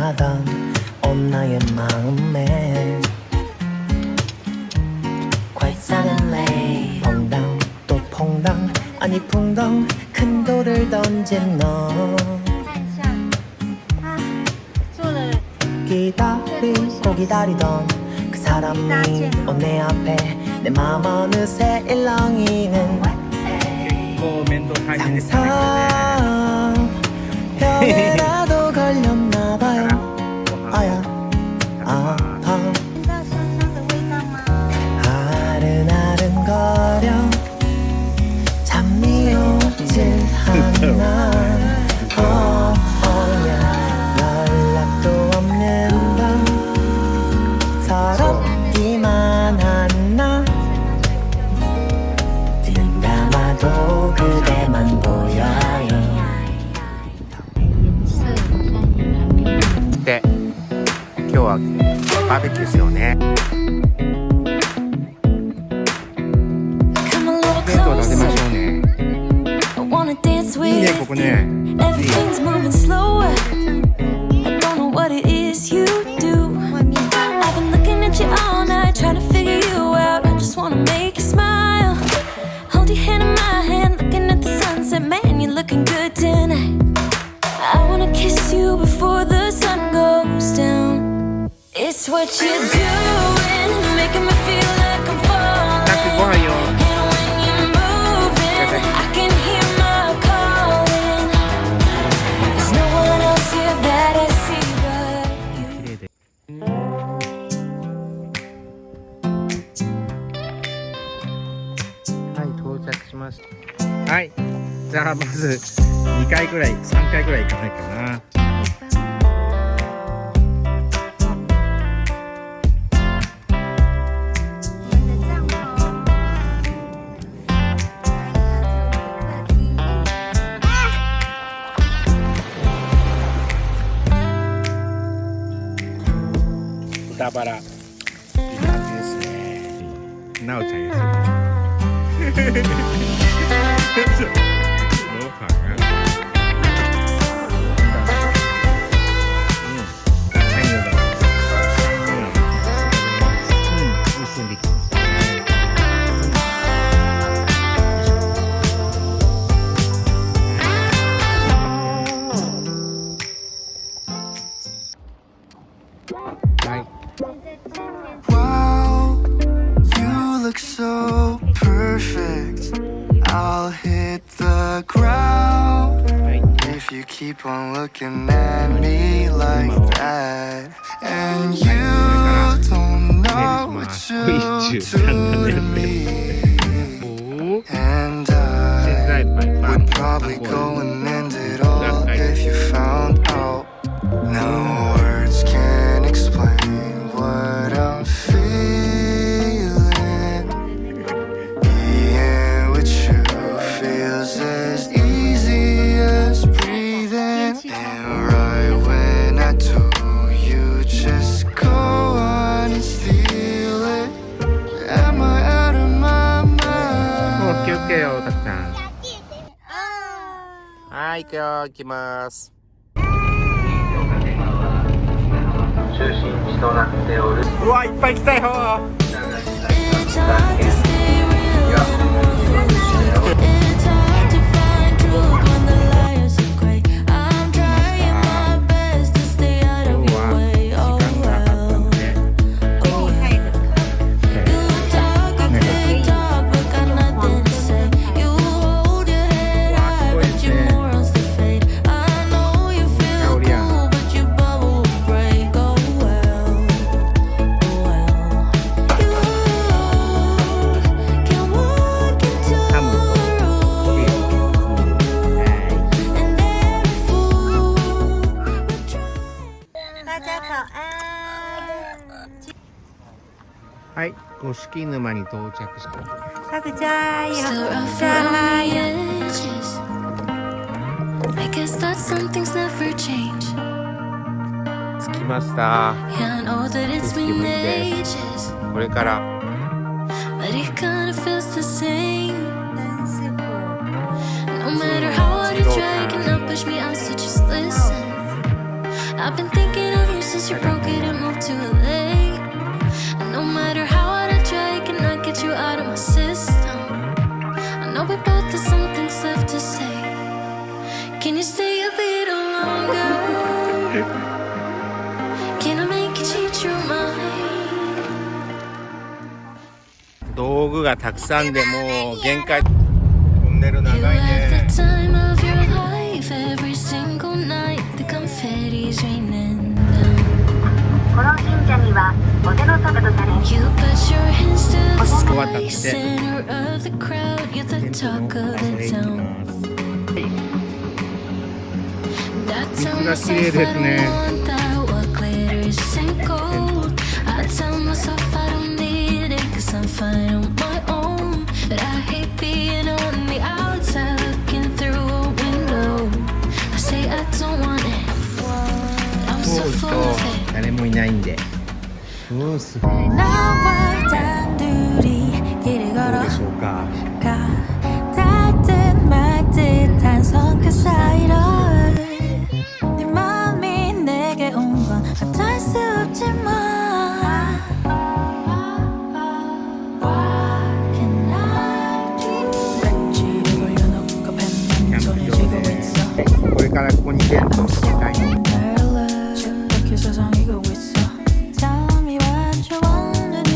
하던 엄마의 마음에 Quite suddenly 퐁당 또 퐁당 아니 퐁당 큰 돌을 던진 너 기다리고 기다리던 그 사람이 내 앞에 내 맘 어느새 일렁이는 상상 병에라도 걸렸나봐요 아야 아파 아른아른거려 잠이 오질 않아 연락도 없는 밤 서럽기만 한 나 눈 감아도 그대만 보여요 で今日はバーベキューですよね。弁当食べましょうね。いいねここね。Everything's moving slower. I don't know what it is you do. I've been looking at you all night, trying to figure you out. I just wanna make you smile. Hold your hand in my hand, looking at the sunset. Man, you're looking good tonight. I wanna kiss you before the sun goes down. It's what you're doing, making me feel like I'm falling. ご飯よ。 And when you're moving, I can hear my calling. There's no one else here that I see but you. 綺麗で。はい到着しました。はいじゃあまず2回ぐらい3回ぐらい行かないかな。豚バラいい感じですね。なおちゃんやすい。模仿啊。太牛了。いい顺利。はい。 Wow, you look so perfect. I'll hit the ground はい。 if you keep on looking at me like that. And you don't know what you do to me. And I would probably go and end it all if you found out. No words can explain what I'm feeling. Being with you feels as easy as breathing. And right when I do, you just go on and steal it. Am I out of my もう mind? 休憩よたくさん。はい行くよ行きます。中心地となっておる。うわいっぱい来たよ。 It's hard to stay real when I'm moving slow. It's hard to find truth when the liars are gray. I'm trying my best to stay out of your way. Oh well. Oh well. You talk a big talk but got nothing to say. You hold your head high but your morals to fade. I know you feel cool but your bubble will break. Oh well. Oh well. You can walk into a room and every fool will try. 大家早安。はい五色沼に到着した。タクちゃんよ。 Still rough じゃ around あ the edges. I guess that some things never change. 着きました。 Yeah, I know that it's been ages, これから but it kinda feels the same. No matter how hard you try, you cannot push me out, so just listen. I I've been thinking of you since you broke it and moved to LA. And no matter how hard I try, I cannot get you out of my system. I know we both have some things left to say. Can you stay a little longer? Can I make you change your mind? 道具がたくさんでもう限界。トンネル You 長い have ね。 the time of your life every single night. The confetti's raining down. この神社にはお手の坂とされ You put your hands to the sky, 終わったって。 center of the crowd. You're the talk of the town. That tell 水が綺麗 myself で I す don't ね。 want that. What glitters isn't gold. I tell myself I don't need it 'cause I'm fine on my own. But I hate being on the outside looking through a window. I say I don't want it. I'm そ so う full と of it. 誰もいないんで。そう、すごい。どう 나와 단둘이 길을 で 걸어 しょうか。 닿듯 말듯한 손끝 사이로 네 맘이 내게 온 건 어쩔 수 없지만 What can I do? 렌즈를 올려놓고 펜만 손에 쥐고 있어 これからここにテントをつけたい。 침묵히 세상이고 있어 Tell me what you wanna do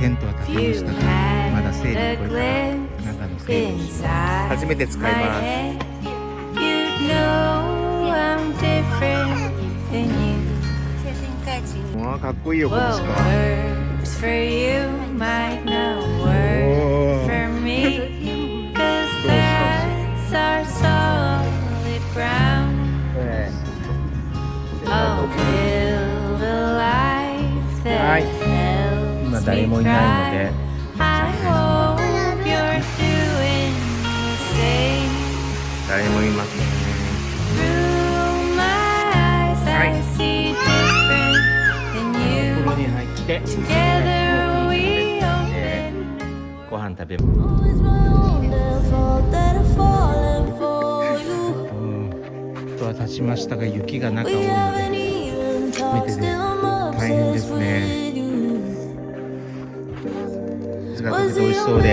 テントは建てましたが、まだ整理これから中の整理初めて使います。わあ、かっこいいよこの鹿。はい。今誰もいないので。誰もいません。はい。お風呂に入ってご飯食べます。とは立ちましたが雪が中多いので見てて大変ですね。水が溶けて美味しそうで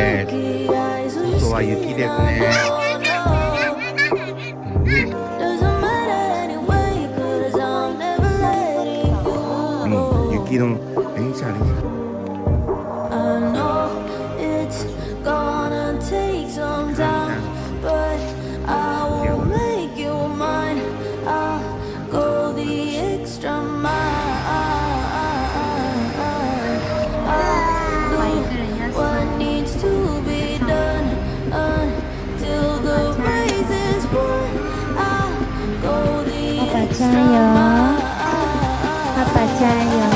外は雪ですね。雪の電車ある。加油！爸爸加油！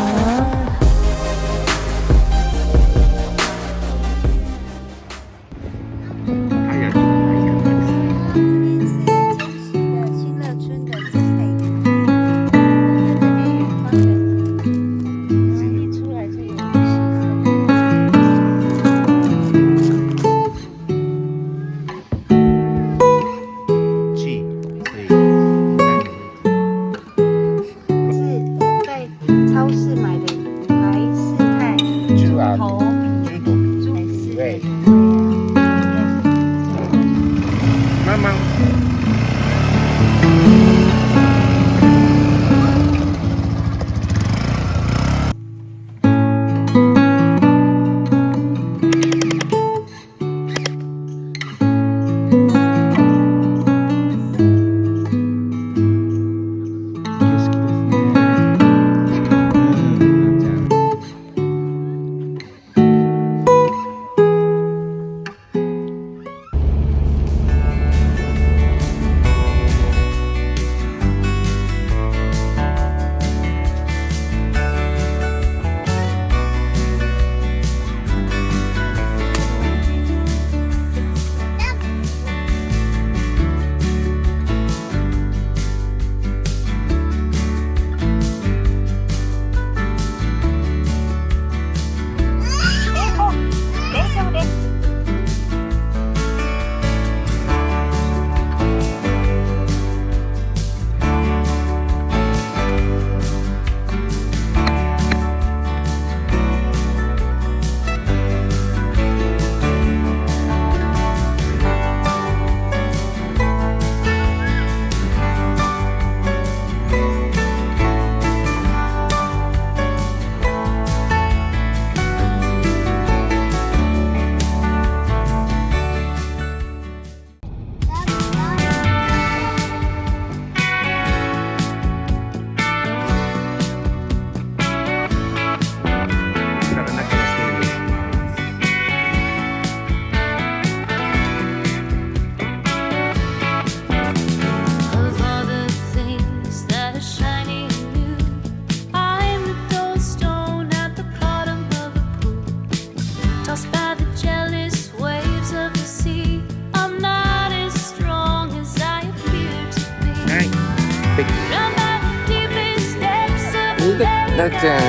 なっちゃん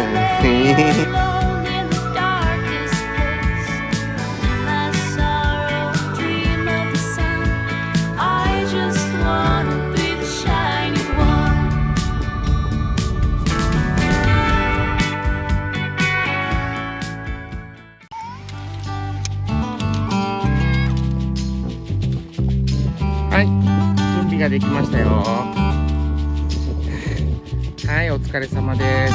はい、準備ができましたよ。はい、お疲れ様です。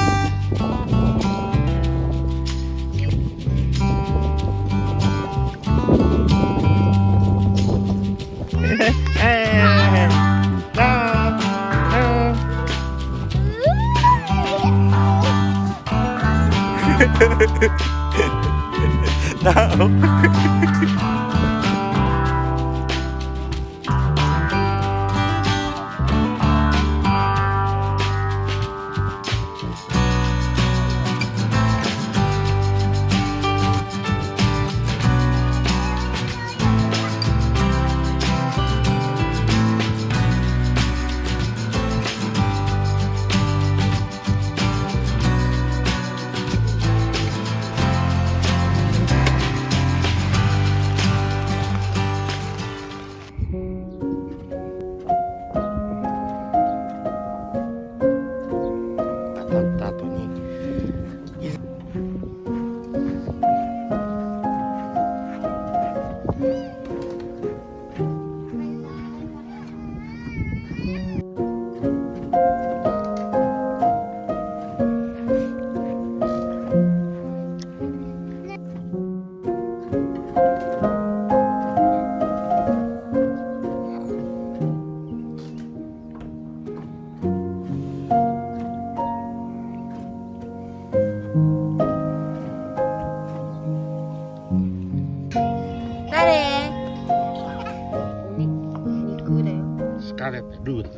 ルーだ。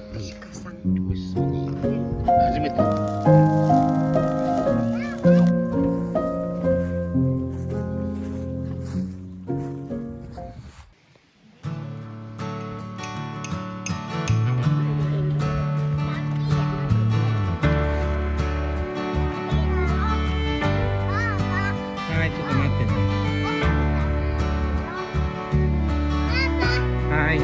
美味しそうに。初めて。はい、ちょっと待ってね。はい。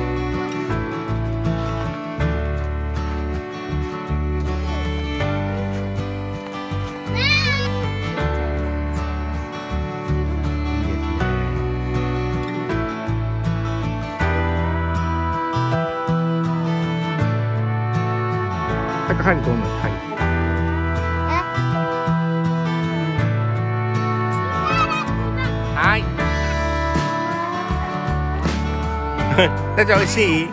針どんな針？はい。大ちゃん美味しい？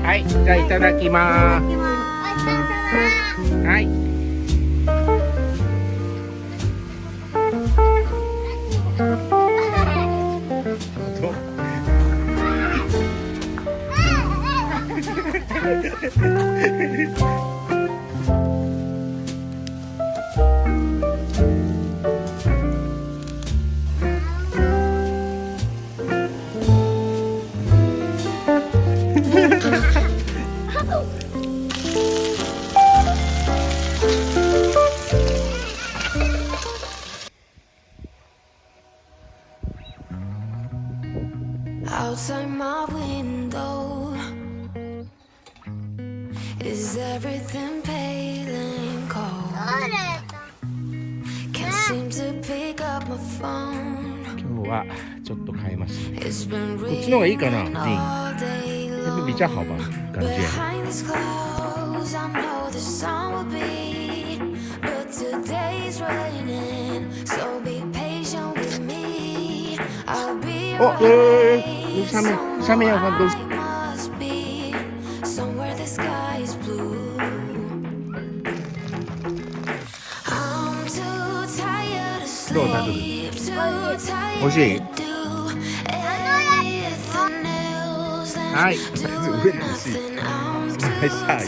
はい、じゃあいただきます。はい。Outside my window, is everything pale and cold? Can't seem to pick up my phone. 今日はちょっと変えました。 It's been こっちの方がいいかな？ raining all day 这是 long. 比较好吧？感觉。 Behind these clouds, I know the sun will be, but today's raining, so be patient with me. I'll be 哦， right 下面要放东西。 somewhere must be, somewhere the sky is blue. タクル。美味しい？はい、まず上に欲しい。はい、さあ、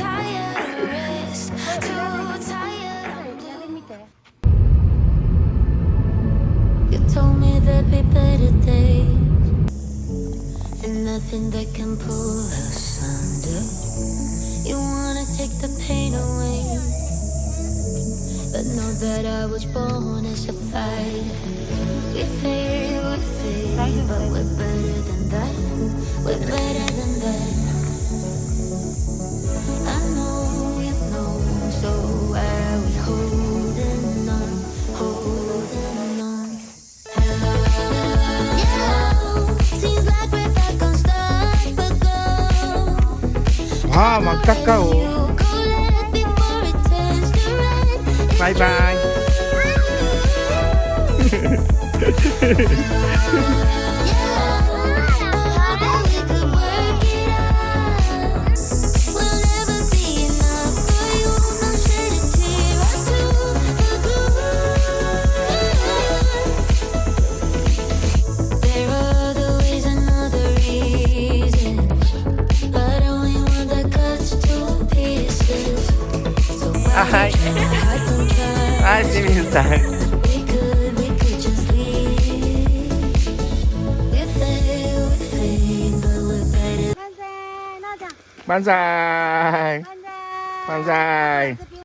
You told me there'd be better days, and nothing that can pull us under. You wanna take the pain away, but know that I was born as a fighter. We fail, but we're better than that. We're better than that. I know you know, so why are we holding on, holding on? Seems like we're back on start, but go. ああ、真っ赤っかを。バイバイ。はい。はい、清水さん。万歳。万歳。